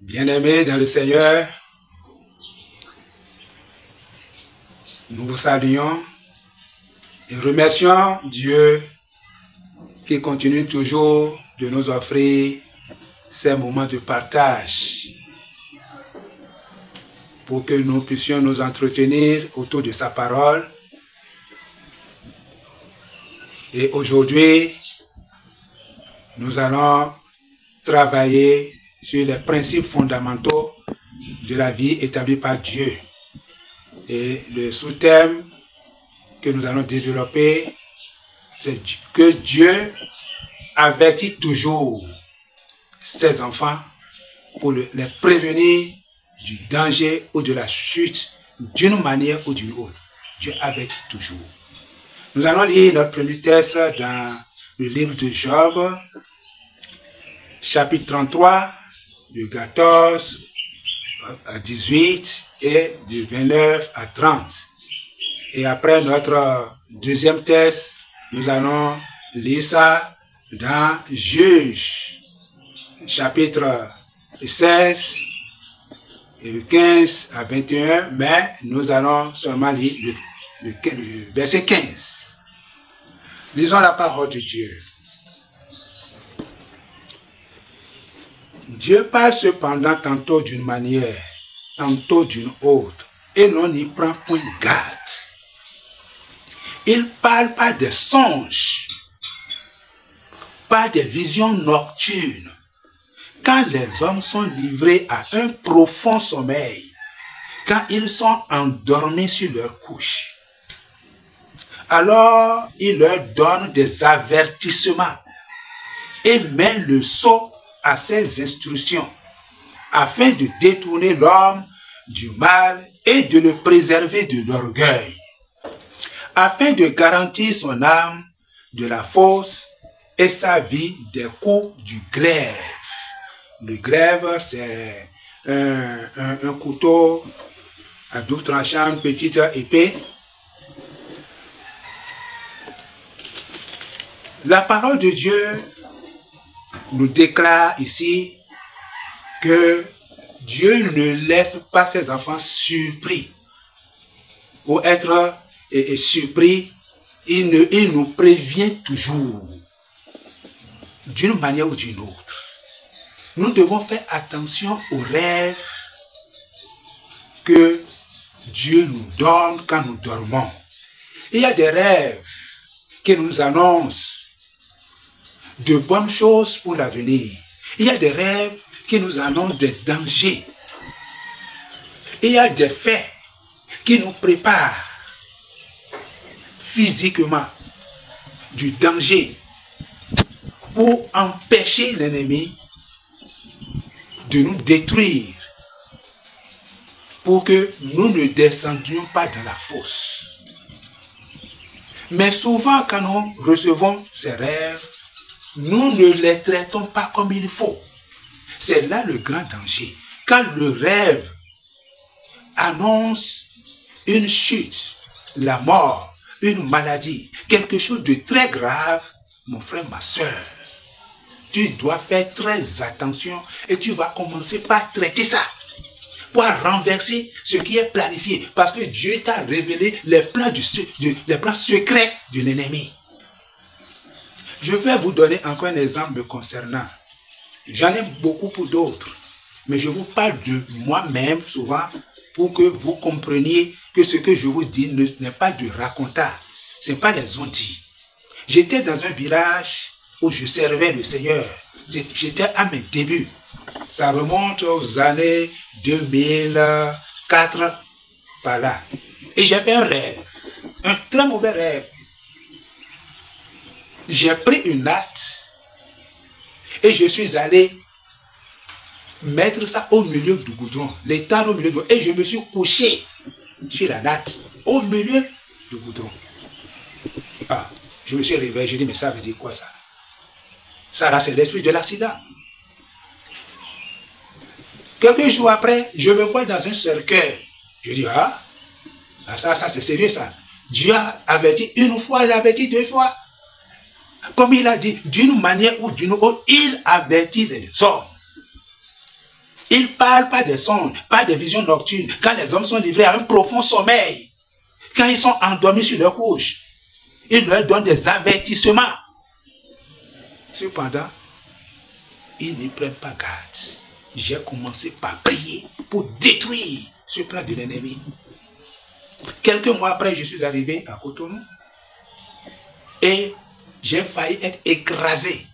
Bien-aimés dans le Seigneur, nous vous saluons et remercions Dieu qui continue toujours de nous offrir ces moments de partage pour que nous puissions nous entretenir autour de sa parole. Et aujourd'hui, nous allons travailler sur les principes fondamentaux de la vie établie par Dieu. Et le sous-thème que nous allons développer, c'est que Dieu avertit toujours ses enfants pour les prévenir du danger ou de la chute d'une manière ou d'une autre. Dieu avertit toujours. Nous allons lire notre premier texte dans le livre de Job, chapitre 33, du 14 à 18 et du 29 à 30. Et après notre deuxième texte, nous allons lire ça dans Juge, chapitre 16, et le 15 à 21, mais nous allons seulement lire le verset 15. Lisons la parole de Dieu. Dieu parle cependant tantôt d'une manière, tantôt d'une autre, et l'on n'y prend point garde. Il parle par des songes, par des visions nocturnes, quand les hommes sont livrés à un profond sommeil, quand ils sont endormis sur leur couche. Alors il leur donne des avertissements et met le sceau à ses instructions, afin de détourner l'homme du mal et de le préserver de l'orgueil, afin de garantir son âme de la fosse et sa vie des coups du glaive. Le glaive, c'est un couteau à double tranchant, une petite épée. La parole de Dieu nous déclare ici que Dieu ne laisse pas ses enfants surpris. Pour être surpris, il nous prévient toujours, d'une manière ou d'une autre. Nous devons faire attention aux rêves que Dieu nous donne quand nous dormons. Il y a des rêves qui nous annoncent de bonnes choses pour l'avenir. Il y a des rêves qui nous annoncent des dangers. Il y a des faits qui nous préparent physiquement du danger pour empêcher l'ennemi de nous détruire, pour que nous ne descendions pas dans la fosse. Mais souvent, quand nous recevons ces rêves, nous ne les traitons pas comme il faut. C'est là le grand danger. Quand le rêve annonce une chute, la mort, une maladie, quelque chose de très grave, mon frère, ma soeur, tu dois faire très attention et tu vas commencer par traiter ça, pour renverser ce qui est planifié, parce que Dieu t'a révélé les plans secrets de l'ennemi. Je vais vous donner encore un exemple me concernant. J'en ai beaucoup pour d'autres, mais je vous parle de moi-même souvent pour que vous compreniez que ce que je vous dis n'est pas de racontage, ce n'est pas des on-dit. J'étais dans un village où je servais le Seigneur. J'étais à mes débuts. Ça remonte aux années 2004, par là. Et j'avais un rêve, un très mauvais rêve. J'ai pris une natte et je suis allé mettre ça au milieu du goudron, l'étendre au milieu du goudron, et je me suis couché sur la natte au milieu du goudron. Ah, je me suis réveillé, je dis, mais ça veut dire quoi ça? Ça là, c'est l'esprit de l'accident. Quelques jours après, je me vois dans un cercueil. Je dis, ça c'est sérieux ça. Dieu a averti une fois, il a averti deux fois. Comme il a dit, d'une manière ou d'une autre, il avertit les hommes. Il parle pas des songes, pas des visions nocturnes, quand les hommes sont livrés à un profond sommeil, quand ils sont endormis sur leur couche. Il leur donne des avertissements. Cependant, ils n'y prennent pas garde. J'ai commencé par prier pour détruire ce plan de l'ennemi. Quelques mois après, je suis arrivé à Cotonou et j'ai failli être écrasé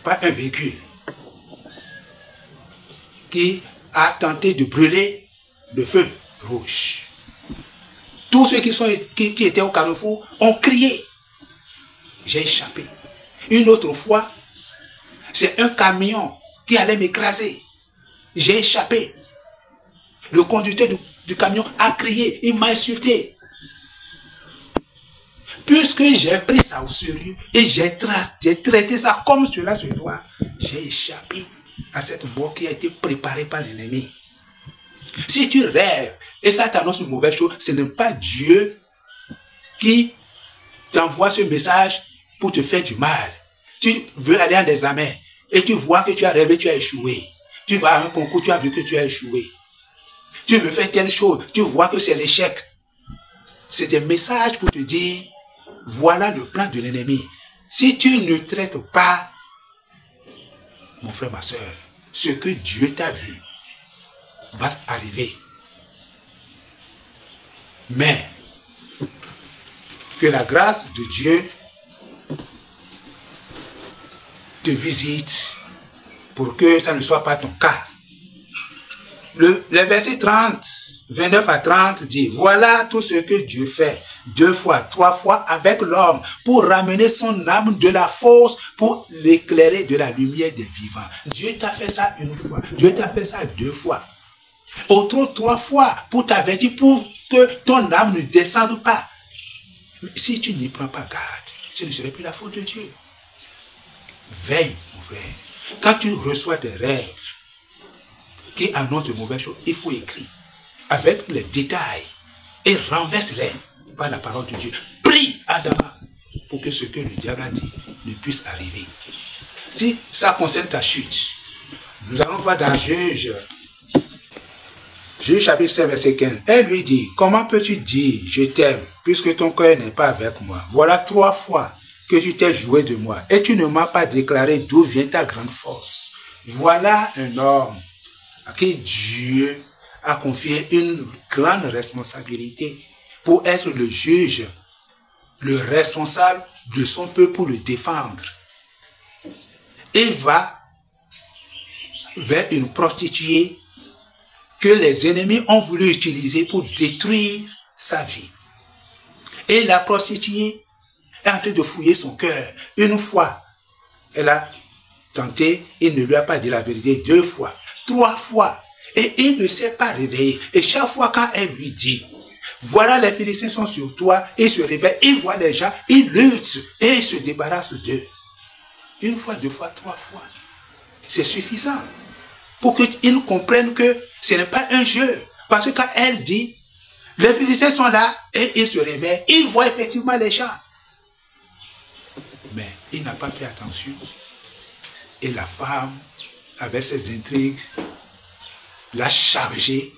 par un véhicule qui a tenté de brûler le feu rouge. Tous ceux qui étaient au carrefour ont crié. J'ai échappé. Une autre fois, c'est un camion qui allait m'écraser. J'ai échappé. Le conducteur du camion a crié, il m'a insulté. Puisque j'ai pris ça au sérieux et j'ai traité ça comme cela se doit, j'ai échappé à cette mort qui a été préparée par l'ennemi. Si tu rêves et ça t'annonce une mauvaise chose, ce n'est pas Dieu qui t'envoie ce message pour te faire du mal. Tu veux aller en examen et tu vois que tu as rêvé, tu as échoué. Tu vas à un concours, tu as vu que tu as échoué. Tu veux faire telle chose, tu vois que c'est l'échec. C'est des messages pour te dire, voilà le plan de l'ennemi. Si tu ne traites pas, mon frère, ma soeur, ce que Dieu t'a vu va arriver. Mais que la grâce de Dieu te visite pour que ça ne soit pas ton cas. Le verset 30, 29 à 30 dit, voilà tout ce que Dieu fait 2 fois, 3 fois avec l'homme pour ramener son âme de la fosse, pour l'éclairer de la lumière des vivants. Dieu t'a fait ça 1 fois, Dieu t'a fait ça 2 fois. Autre 3 fois pour t'avertir, pour que ton âme ne descende pas. Si tu n'y prends pas garde, ce ne serait plus la faute de Dieu. Veille, mon frère. Quand tu reçois des rêves qui annoncent de mauvaises choses, il faut écrire avec les détails et renverse-les par la parole de Dieu. Prie Adama pour que ce que le diable a dit ne puisse arriver. Si ça concerne ta chute, nous allons voir dans Juge chapitre 7, verset 15. Elle lui dit, comment peux-tu dire je t'aime puisque ton cœur n'est pas avec moi? Voilà 3 fois que tu t'es joué de moi et tu ne m'as pas déclaré d'où vient ta grande force. Voilà un homme à qui Dieu a confié une grande responsabilité pour être le juge, le responsable de son peuple pour le défendre. Il va vers une prostituée que les ennemis ont voulu utiliser pour détruire sa vie. Et la prostituée est en train de fouiller son cœur. 1 fois, elle a tenté, il ne lui a pas dit la vérité. 2 fois, 3 fois. Et il ne s'est pas réveillé. Et chaque fois quand elle lui dit, voilà les Philistins sont sur toi, il se réveille, il voit les gens, il lutte et il se débarrasse d'eux. 1 fois, 2 fois, 3 fois. C'est suffisant pour qu'ils comprennent que ce n'est pas un jeu. Parce que quand elle dit, les Philistins sont là et il se réveille, il voit effectivement les gens. Mais il n'a pas fait attention. Et la femme, avec ses intrigues, l'a chargé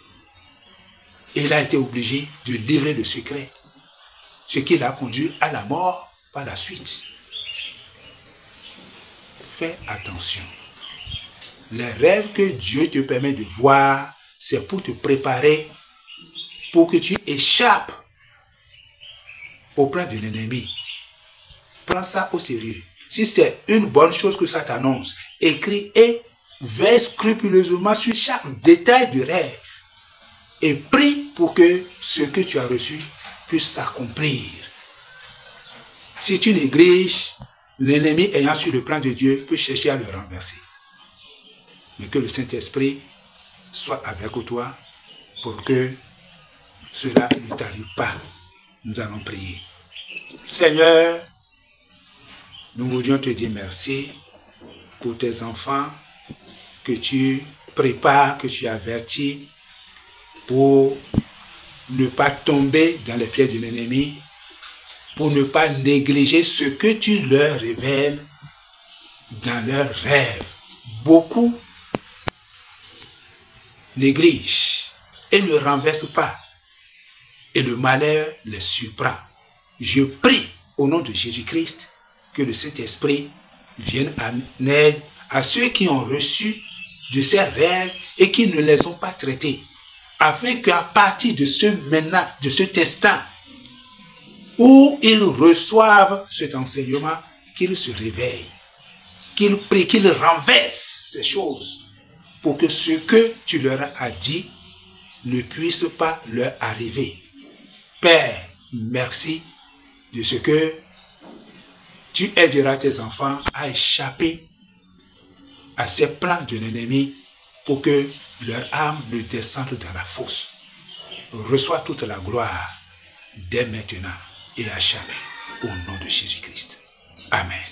et il a été obligé de livrer le secret, ce qui l'a conduit à la mort par la suite. Fais attention. Les rêves que Dieu te permet de voir, c'est pour te préparer, pour que tu échappes au plan de l'ennemi. Prends ça au sérieux. Si c'est une bonne chose que ça t'annonce, écris et veille scrupuleusement sur chaque détail du rêve et prie pour que ce que tu as reçu puisse s'accomplir. Si tu négliges, l'ennemi ayant sur le plan de Dieu peut chercher à le renverser. Mais que le Saint-Esprit soit avec toi pour que cela ne t'arrive pas. Nous allons prier. Seigneur, nous voudrions te dire merci pour tes enfants que tu prépares, que tu avertis pour ne pas tomber dans les pieds de l'ennemi, pour ne pas négliger ce que tu leur révèles dans leurs rêves. Beaucoup néglige et ne renverse pas, et le malheur les surprend. Je prie au nom de Jésus-Christ que le Saint-Esprit vienne en aide à ceux qui ont reçu de ces rêves et qui ne les ont pas traités, afin qu'à partir de ce maintenant, de cet instant, où ils reçoivent cet enseignement, qu'ils se réveillent, qu'ils prient, qu'ils renversent ces choses, pour que ce que tu leur as dit ne puisse pas leur arriver. Père, merci de ce que tu aideras tes enfants à échapper à ces plans de l'ennemi pour que leur âme ne descende dans la fosse. Reçois toute la gloire dès maintenant et à jamais, au nom de Jésus-Christ. Amen.